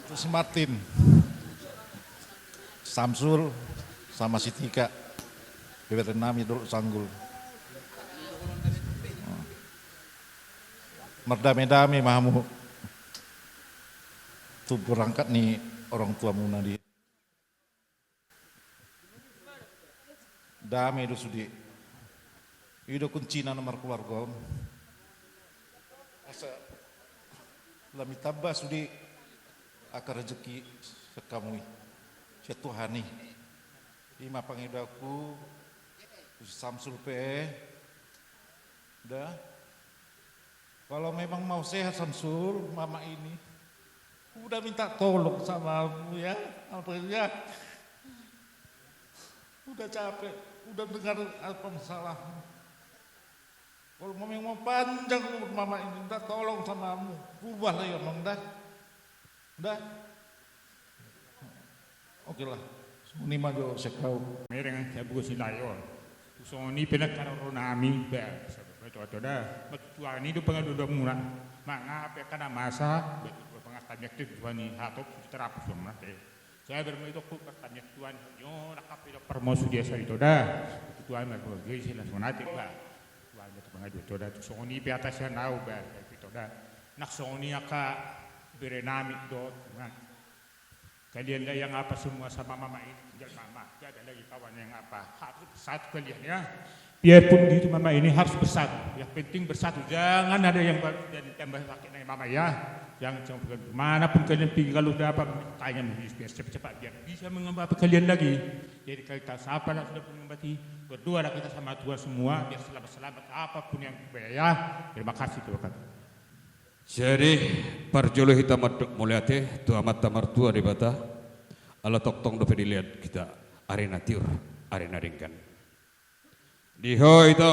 Speaker 8: Terus Martin, Samsul, sama si Tika, bebek nami dulu sanggul. Merdame-dame mahamu. Tuh berangkat nih orang tua Muna di damai itu sudi itu kunci nomor keluarga asa lami tabah sudi akar rezeki sekamu Tuhani ima pangidaku Samsul pe dah kalau memang mau sehat Samsul mama ini udah minta tolong sama kamu ya, apa ya? Udah capek, udah dengar apa masalahmu. Kalau mau panjang umur mama ini, minta tolong sama kamu, ubahlah ya bang dah. Oke lah, ini mah jo sekau.
Speaker 10: Mereng saya buku silayon. So ni penakar ronami ba. Betul dah. Betul ini do pengadu do murah. Mangap ya kana masa. Tanya Tuhan ni hatop terapus dong nanti. Saya bermain itu tanya Tuhan, yo nakap itu permosu dia saya itu dah. Tuhan bermain sih langsung nanti bah. Tuhan itu pengadu itu dah. So ni di atasnya nau bah itu dah. naksoni aka berenami dot. Kalian lah yang apa semua sama mama ini, tinggal mama, tidak ada lagi kawan yang apa. Harus bersatu kalian ya. Biarpun gitu mama ini harus bersatu. Yang penting bersatu. Jangan ada yang tambah sakit nih mama ya. Jangan manapun kalian pergi kalau udah apa tanya biar cepat-cepat biar bisa mengembati kalian lagi. Jadi kita siapa yang sudah mengembati berdua kita sama Tuhan semua biar selamat-selamat apapun yang ya. Terima kasih Tuhan.
Speaker 11: Jadi parjolo hitam muliate tua mata mertua di bata ala toktong dapat dilihat kita arena tiur arena ringkan. Diho itu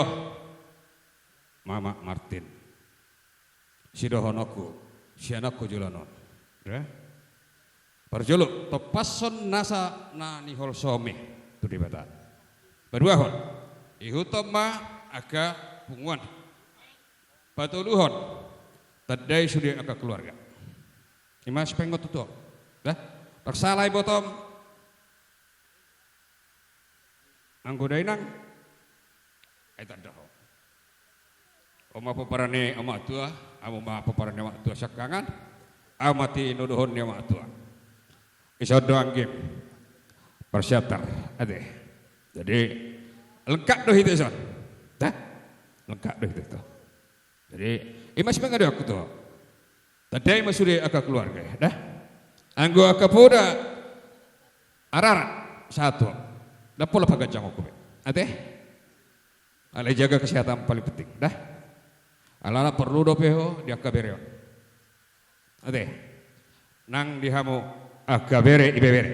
Speaker 11: Mama Martin sidohonoku sianakku julanon ya parjolo topason nasa na nihol some tu di bata berduahon ihutoma aga punguan patuluhon tadai sudah aga keluarga imas pengot tuh dah taksalai bottom anggodainang itu dah. Oma paparane ama tua, ama paparane ama tua sakangan, amati nuduhon ama tua. Isau doang game, persiapkan, ade. Jadi lengkap doh itu son, dah lengkap doh itu. Jadi imas mengadu aku tuh. Tadi mas sudah akak keluarga, dah. Anggo akak poda ararat satu, dah pola pagajang aku, ade. Alai jaga kesehatan paling penting, dah. Alana perlu dopeho dia kabereo. Ade, nang dihamu kabere ibebere,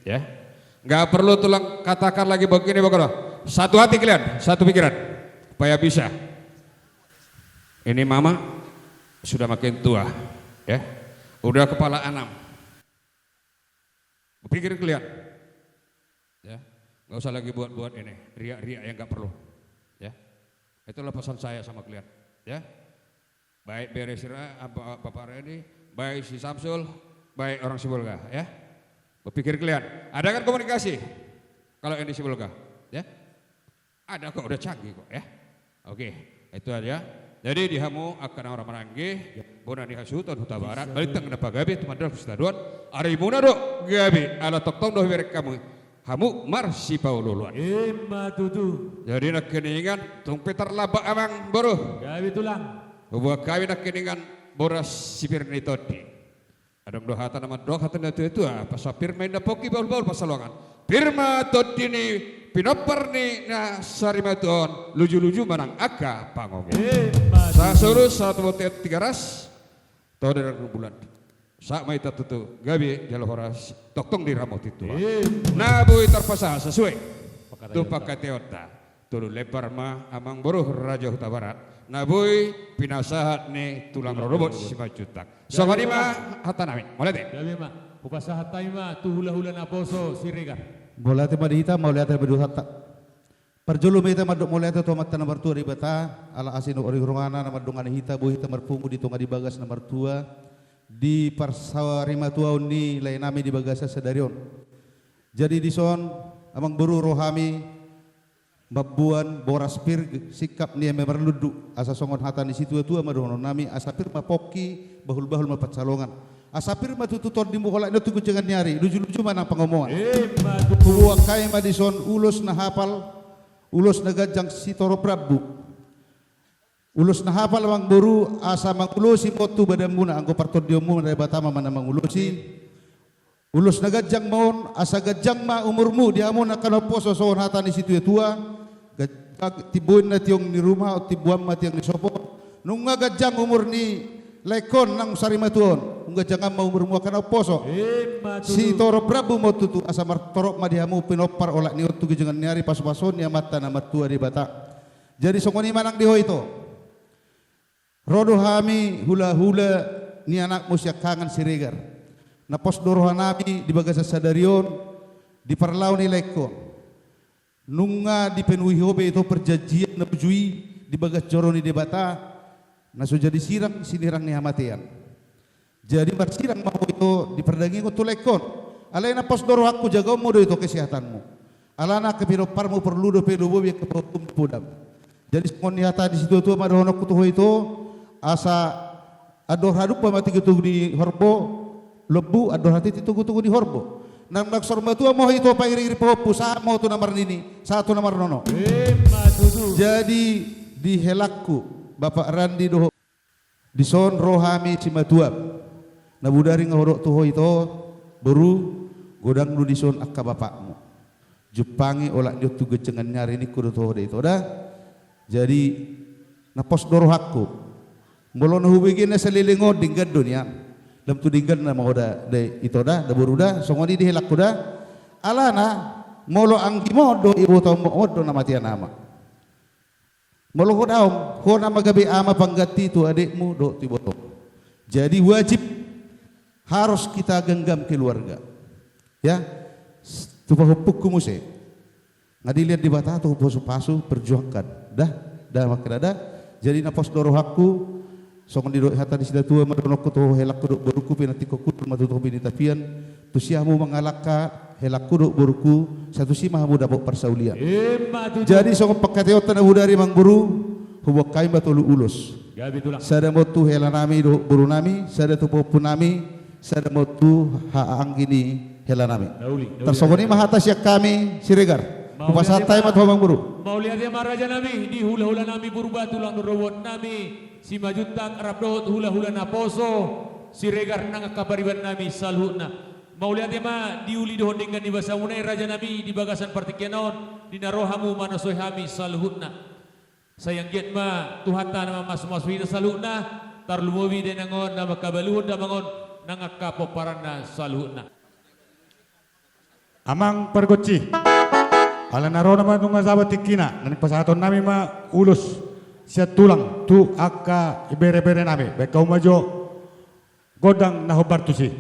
Speaker 11: ya. Nggak perlu tulang katakan lagi begini begini. Satu hati kalian, satu pikiran, supaya bisa. Ini mama sudah makin tua, ya. Udah kepala 6. Pikir kalian, ya. Nggak usah lagi buat ini riak-riak yang nggak perlu. Ya, itulah pesan saya sama kalian. Ya, baik Beresira, Bapak Reni, baik si Samsul, baik orang Sibolga. Ya, berpikir kalian. Ada kan komunikasi? Kalau yang di Sibolga, ya, ada kok udah canggih kok. Ya, oke, itu aja. Jadi dihamu akan orang Merangge, bona dihasutan Huta Barat, balik tengah pagabi teman-teman Stadion, arimuna do gabi ala toktong doh berek kamu. Hamu marsi paululuan.
Speaker 1: Tutu.
Speaker 11: Jadi nak keningan tung Peter laba amang boruh.
Speaker 1: Gawi tulang.
Speaker 11: Buat kami nak keningan boras sipir ni todi. Adang dohata nama dohata na itu apa sapir main poki baul pasalongan. Pirma todi ni pinopar ni na sarimaton luju-luju manang aka pangonge. Sasuruh satu botet 3 ras. Tahu dari bulan. Sak mai tutu gabi jalo horas toktong di ramot itu. Nabuy terpasa sesuai. Tu pakateota. Tulu lepar ma amang boruh Raja Huta Barat. Nabuy pinasahat ni tulang robot si majutak. Songani ma hatanami. Mulai deh.
Speaker 1: Gabi ma upasahat tayo ma tu hula-hula na poso siriga.
Speaker 5: Bola tema dihita mau lihat berdua hatta. Perjulu meta maduk mulai itu tomat tanah mertua di bata ala asino ori rongana nama dongan hita bu hita merpungu di tonga di bagas nama mertua. Di parsawari matuaun ni lain nami di bagasa sedarion. Jadi di son amang buru rohami babuan boras pir sikap ni memang ludu asa songon hatan di situ tua madono nami asapir mapoki bahul-bahul mapatsalongan. Asapir matututor di mukola ino tugu jangan nyari luju-luju mana pengomongan. Kubuak kaya madison ulos na hafal ulos na gajang si Toro Prabu. Ulus na hafal mang buru asa mangulusi motu badamuna anggo partodiomu dari batama mana mangulusi ulus na gajang maon asa gajang ma umurmu diamu na kanoposo soon hata ni situ tua tibuin na tiyong ni rumah o tibuan ma tiyong ni sopo nung nga gajang umur ni lekon nang sarimatuon nung gajang ma umurmu kanoposo si Toro Prabu motutu asa martorok ma diamu pinopar olak ni otu gejangan niari pasu-pason ni amata na matua di bata jadi songoni manang diho itu rodo hami hula-hula ni anak musyak kangen siregar. Na pos dorohan nami di bagasa sadarion di parlau ni leko. Nunga di penuhi hobe itu perjanjian na bujui di bagas joroni debata na so jadi sirang sinirang ni hamatian. Jadi bersirang mau itu diperdangi ko tulekon. Alay na pos doro aku jaga mo do itu kesehatanmu. Alana kepiroparmu perlu do pelu bobi kepodam. Jadi semua niatan di situ tu madonok kutuh itu asa
Speaker 12: ador haduk pamati gitu di horbo lebu ador hati tunggu di horbo nang naksorma tua mau itu apa iri popu sa mau tu nomor ini satu nomor nono jadi di helakku Bapak Randi doho di son rohami cimatuap na budari ngahorok tuho itu baru godang lu di son akka bapakmu Jepangi olak dia tu gecengan nyari ni kudu tuh itu dah. Jadi napos doro hakku. Molo na hubigin na salilingo dinggan dunia. Dam tu dinggan na mau dah de itu dah, da baru dah. Songoni di helak kuda. Alana molo angki modo ibu tau modo nama tia nama. Molo ko daom, ko nama gabi ama panggati tu adikmu do ti boto. Jadi wajib harus kita genggam keluarga. Ya. Tu pahupuk kumuse. Ngadiliat di bata tu pasu perjuangkan. Dah makin ada. Jadi napos doro hakku song di hata di sida tua madonok tu helak kuduk beruku pinati ko kutul matutuh bini tapian tu siamu mengalaka helak kuduk beruku satu si mahamu dapat persaulian. Jadi song pakateo tanah budari mang buru hubok kai batulu ulus. Sada motu helanami do buru nami, sada tu popu nami, sada motu haang gini helanami. Tersogoni mahata siak kami Siregar. Kupasatai mat hobang buru.
Speaker 1: Mau lihat ya Maharaja nami di hula-hula nami burba tulang dorowot nami si majuntang arab dohot hula-hula naposo Siregar nang kabariban nami salhuna. Mau lihat ya ma diuli dohot dengan di basamunai raja nami di bagasan partikenon di narohamu manosoy hami salhuna. Sayang giat ma tuhata nama mas wida salhuna tarlumowi denangon nama kabaluhun damangon nang kapoparana salhuna.
Speaker 6: Amang pergoci. Ala naro naman nung sahabat tikina, nang pasaton nami ma ulus siya tulang tu aka ibere-bere nami. Baik kau majo godang nahobar tu si.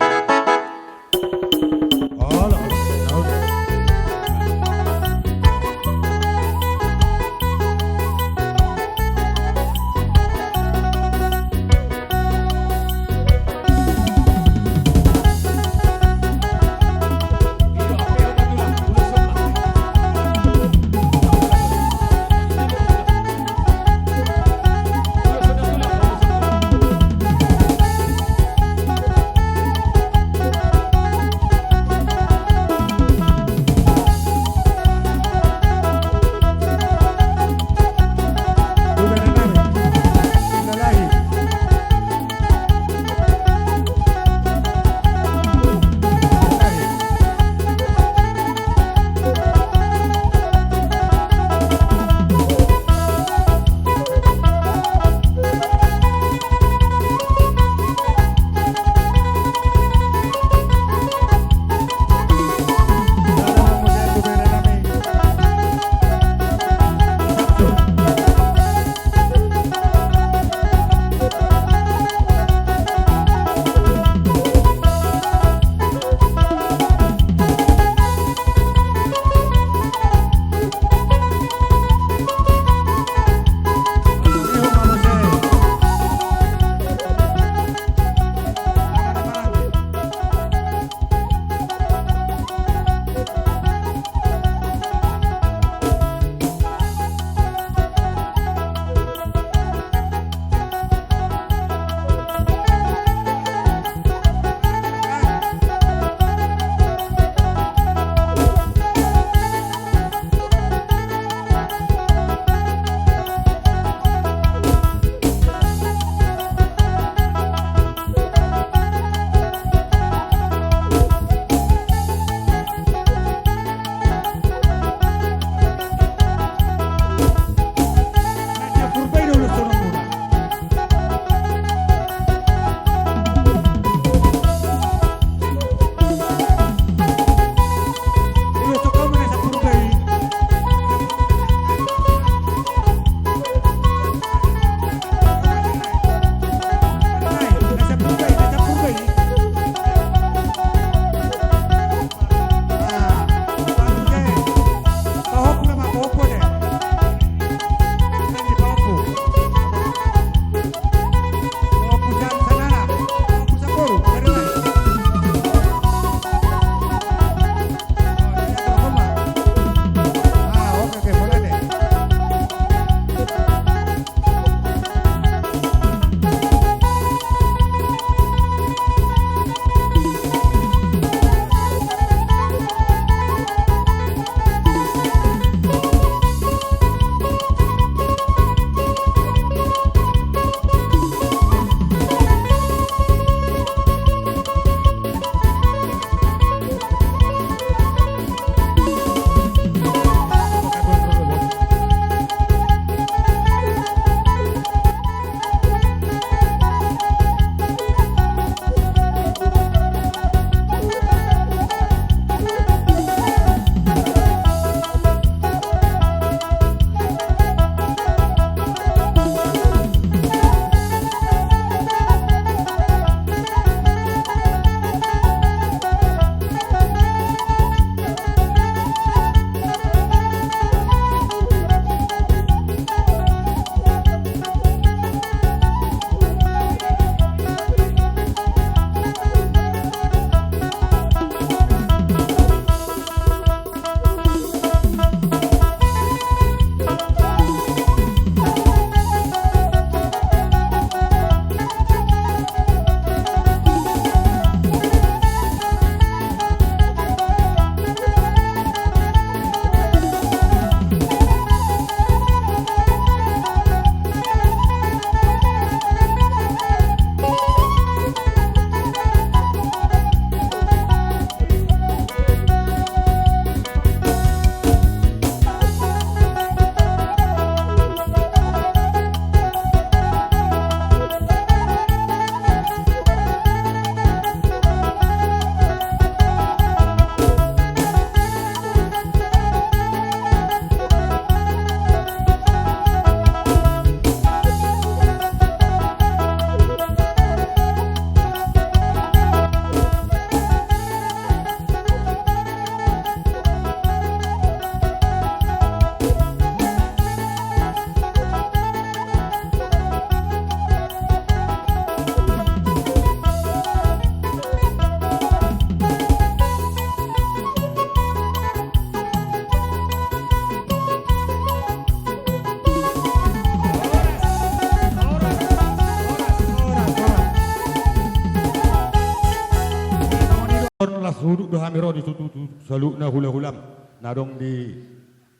Speaker 6: las huduk do hamiro di tutu saluna hula-hulam nadong di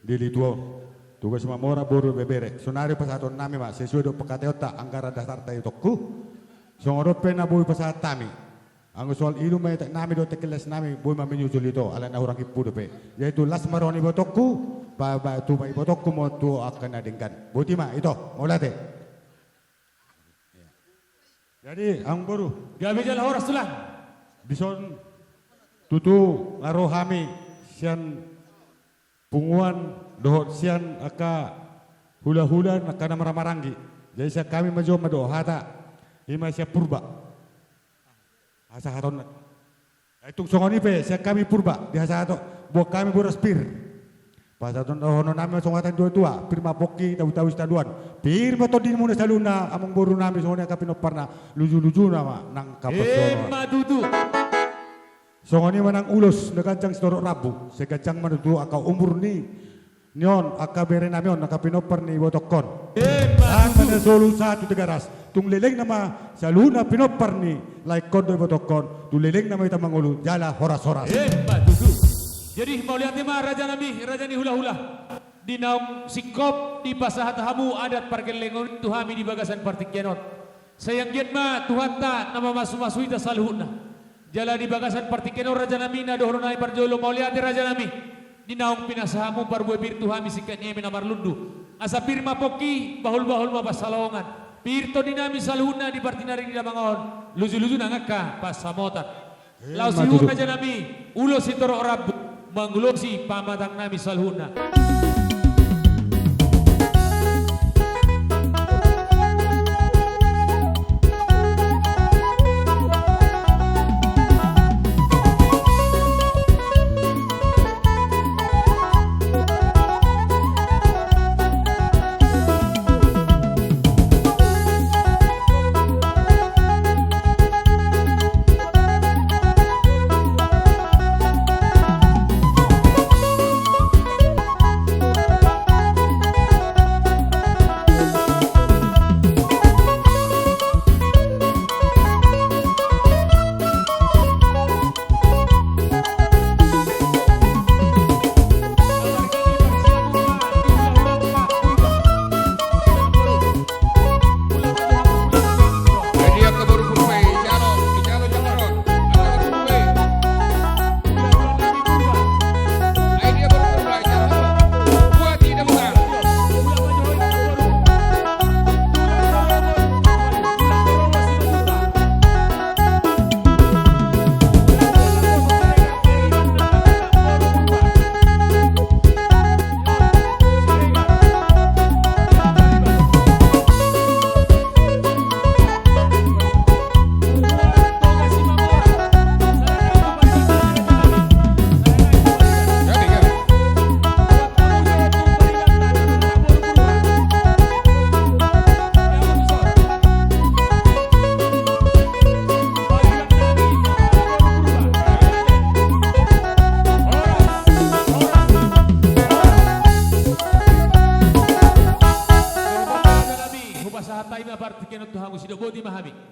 Speaker 6: lituo. Tugas mamora boru bebere. Sonari pasaton nami mak sesuai do pekateota anggaran dasar tayo tokku. Songorot pena boy pasat tami. Ang soal ilu may nami do tekeles nami boy maminyusul ito ala na orang ipu depe. Yaitu las maroni botokku pa tu bai botokku mo tu akan adingkan. Buti mak itu maulate. Jadi ang boru
Speaker 1: gabi jala horas tulang.
Speaker 6: Bison tutu ngarohami sian punguan dohot sian aka hula-hula nakana maramarangi. Jadi saya kami majo mado hata ima sia purba. Asa haton. Itu songoni pe sia kami purba di asa hato bo kami boras pir. Pas haton hono nami songatan dua pirma poki tahu-tahu staduan. Pir mato di muna saluna among boru nami songoni aka pinoparna luju-luju nama nang kapasono.
Speaker 1: Madudu.
Speaker 6: Songoni manang ulos nagancang storok rabu segacang manutu aka umur ni nyon aka bere namion aka pinopar ni botokon ana solu satu tegaras tung leleng nama saluna pinopar ni like kodo botokon tu leleng nama ita mangulu jala horas-horas
Speaker 1: madudu. Jadi mau lihat tema raja ni hula-hula di naung sikop di pasahat hamu adat parkelengon tuhami di bagasan partikianon sayang giat ma Tuhan ta nama masu-masu ita salhuna jala di bagasan partikenon raja nami na dohro nai parjolo mau lihat raja nami di naung pinasahamu parbuai birtu hami sikat nyeme namar lundu asa pirma poki bahul-bahul ma pasalongan pirto di nami salhuna di partinari di damangon luju-luju nangaka pas samotan lau sihu raja nami ulo sitoro rabu manggulosi pamatang nami salhuna.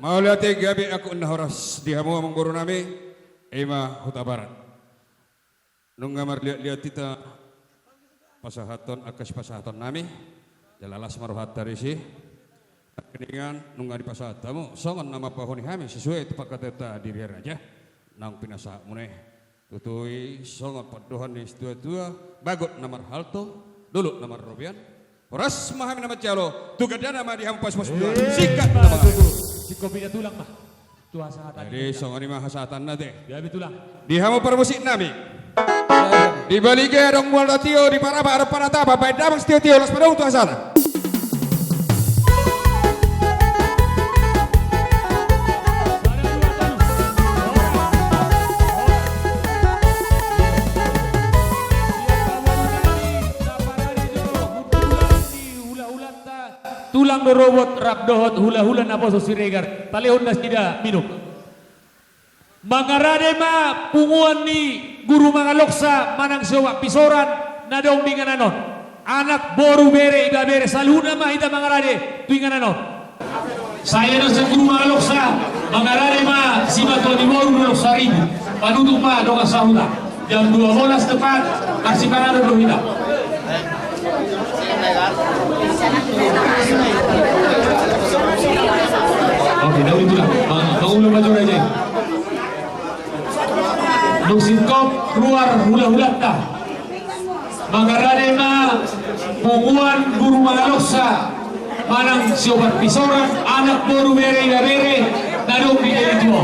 Speaker 11: Maulate gabi aku na horas di hamu among guru nami Ema Huta Barat. Nung ngamar lihat kita pasahaton akas pasahaton nami jalalas maruhat tarisi keningan nung ngadi pasahatamu songon nama pahoni hami sesuai tepat kata diri raja nang pinasa muneh tutui songon paduhan di tua bagot namar halto dulu namar robian horas mahami nama calo tugadana nama di hampas pasuduan sikat nama
Speaker 1: si kopi dia tulang mah tuh hasatan
Speaker 11: jadi songoni mah hasatan nate
Speaker 1: dia tulang
Speaker 11: di hamu permusik nami di balige dong mual tio di paraba ada panata bapak damang tio las padong tu asana
Speaker 1: tulang do robot rap dohot hula-hula na poso siregar talehon na sida minum mangarade ma punguan ni guru mga loksa manang sewa pisoran na dong bingananon anak boru bere iba bere saluna ma ida mangarade tuingananon saya na sa guru mga loksa mangarade ma si bato ni boru loksa ribu Panutup pa doang sahuta. Jam 12 tepat aksikan ada berhita. Oke, daun itulah. Mengulang baju aja. Nusingkop keluar hula-hula dah. Mangarane ma punguan guru mangaloksa manang siobat pisoran anak boru bere nadong di itu.